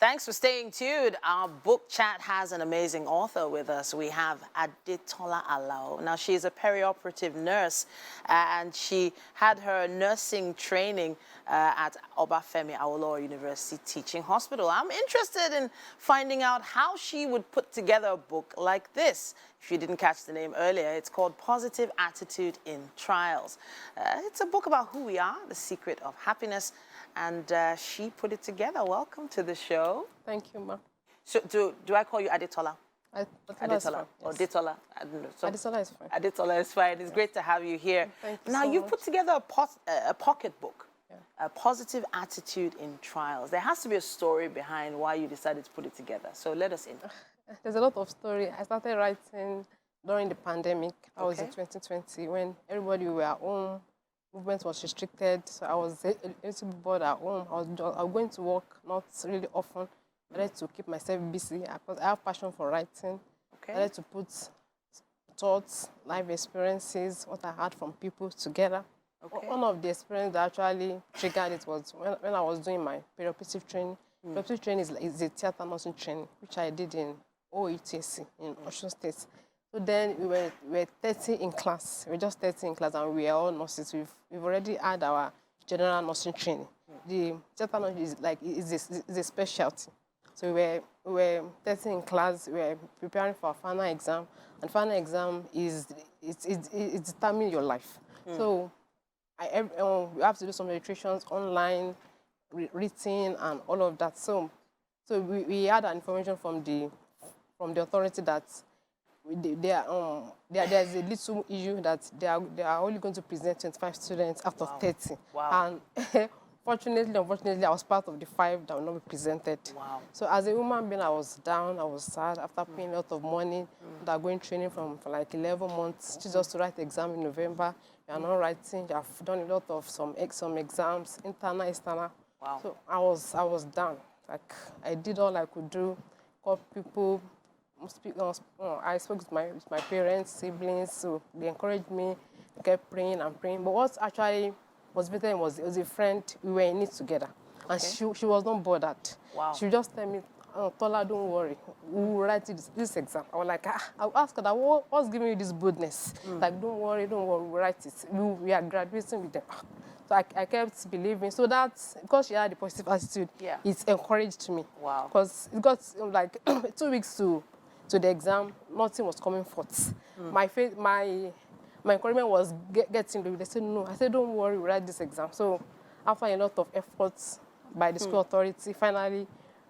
Thanks for staying tuned. Our book chat has an amazing author with us. We have ADETOLA Alao. Now, she's a perioperative nurse, and she had her nursing training at Obafemi Awolowo University Teaching Hospital. I'm interested in finding out how she would put together a book like this. If you didn't catch the name earlier, it's called Positive Attitude in Trials. It's a book about who we are, the secret of happiness, and she put it together. Welcome to the show. Thank you, ma. So do I call you ADETOLA? ADETOLA or yes. ADETOLA? I don't know. So ADETOLA is fine. ADETOLA is fine. It's great to have you here. Thank you now, so you much. put together a pocket book, a positive attitude in trials. There has to be a story behind why you decided to put it together. So let us in. There's a lot of story. I started writing during the pandemic. I was in Okay. 2020 when everybody were at home. Movement was restricted, so I was a little bit bored at home. I was going to work, not really often. I had to keep myself busy because I have passion for writing. Okay. I had to put thoughts, life experiences, what I heard from people together. Okay. One of the experiences that actually triggered it was when I was doing my perioperative training. Perioperative training is a theater nursing training, which I did in OETC in Osun State. So then we were 30 in class. We were just 30 in class, and we are all nurses. We've already had our general nursing training. The theater nursing is a specialty. So we were 30 in class. We were preparing for our final exam, and final exam is it determines your life. So we have to do some registrations online, written, and all of that. So we had an information from the authority that there's a little issue that they are only going to present 25 students out of 30. Wow. And unfortunately, I was part of the 5 that will not be presented. Wow. So as a human being, I was down, I was sad after paying a lot of money, that going training for like 11 months, just to write the exam in November. You are not writing, you have done a lot of some exams, internal, external. Wow. So I was down. Like I did all I could do, call people. I spoke with my parents, siblings, so they encouraged me, kept praying and praying. But what actually was better was it was a friend, we were in it together. And she was not bothered. Wow. She would just tell me, oh, Tola, don't worry, we will write this exam. I was like, I'll ask her that, what's giving you this boldness? Like, don't worry, we'll write it. We are graduating with them. So I kept believing. So that's, because she had a positive attitude, it encouraged me. Wow. Because it got like 2 weeks to the exam, nothing was coming forth. My encouragement was getting ready. They said, no. I said, don't worry, we'll write this exam. So after a lot of efforts by the school authority, finally,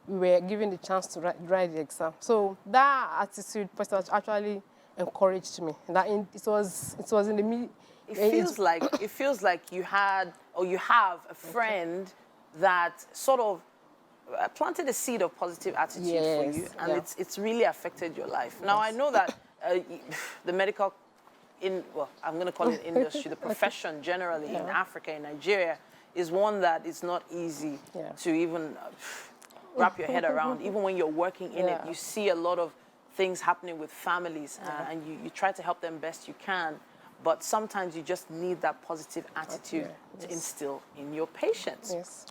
we were given the chance to write the exam. So that attitude actually encouraged me. That it was in the middle. It feels like you had or you have a friend that sort of planted a seed of positive attitude for you, and it's really affected your life. Now, I know that the medical, I'm going to call it industry, the profession generally in Africa, in Nigeria, is one that is not easy to even wrap your head around. Even when you're working in it, you see a lot of things happening with families, and you try to help them best you can. But sometimes you just need that positive attitude to instill in your patients. Yes.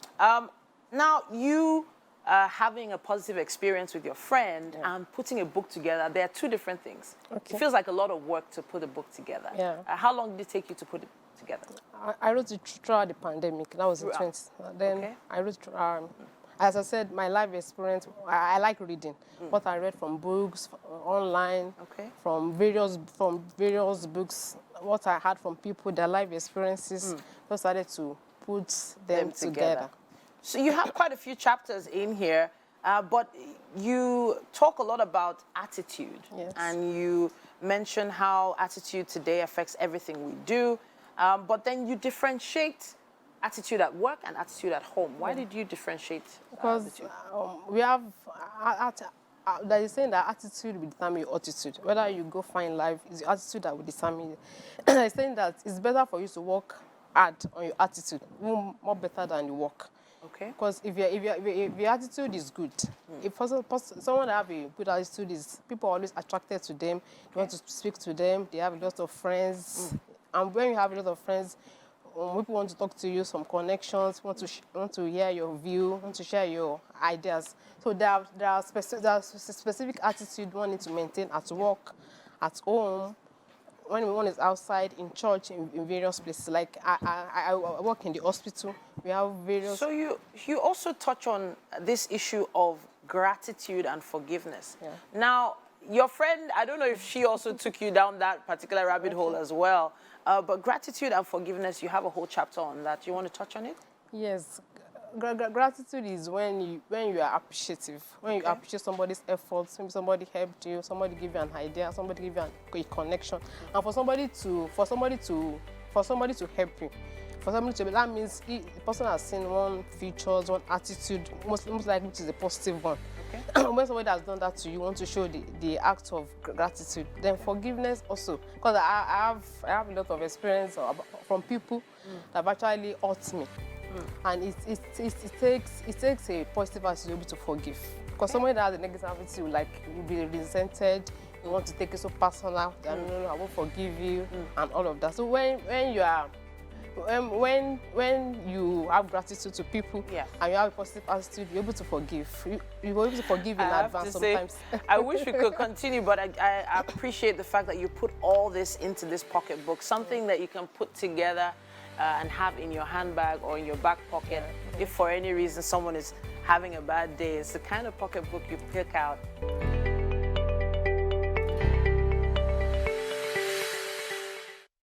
Now, you having a positive experience with your friend and putting a book together, there are 2 different things. Okay. It feels like a lot of work to put a book together. Yeah. How long did it take you to put it together? I wrote it throughout the pandemic. That was in 20. Then I wrote, as I said, my life experience, I like reading. What I read from books, online, from various books, what I heard from people, their life experiences, I started to put them together. So you have quite a few chapters in here, but you talk a lot about attitude. Yes. And you mention how attitude today affects everything we do, but then you differentiate attitude at work and attitude at home. Why did you differentiate because the 2? We have, there is saying that attitude will determine your attitude. Whether you go find life, it's your attitude that will determine it. They're saying that it's better for you to work hard on your attitude, more better than you work. Okay. Because if your attitude is good, if someone that have a good attitude, people are always attracted to them. You want to speak to them. They have a lot of friends, and when you have a lot of friends, people want to talk to you, some connections, want to hear your view, want to share your ideas. So there are specific attitude one needs to maintain at work, at home, when one is outside, in church, in various places. Like I work in the hospital. We have various. So you also touch on this issue of gratitude and forgiveness. Yeah. Now, your friend, I don't know if she also took you down that particular rabbit hole as well, but gratitude and forgiveness, you have a whole chapter on that. You want to touch on it? Yes. Gratitude is when you are appreciative, when you appreciate somebody's efforts, maybe somebody helped you, somebody give you an idea, somebody give you a connection, and for somebody to help you, for somebody to, that means the person has seen one features, one attitude, most likely which is a positive one. Okay. When somebody has done that to you, you want to show the act of gratitude. Then forgiveness also, because I have a lot of experience from people that have actually hurt me. And it takes a positive attitude to be able to forgive. Because somebody that has a negative attitude, like you'll be resented, you want to take it so personal, that no, I won't forgive you, and all of that. So when you have gratitude to people, and you have a positive attitude, you're able to forgive. You're able to forgive in advance sometimes. I wish we could continue, but I appreciate the fact that you put all this into this pocketbook, something that you can put together and have in your handbag or in your back pocket if for any reason someone is having a bad day. It's the kind of pocketbook you pick out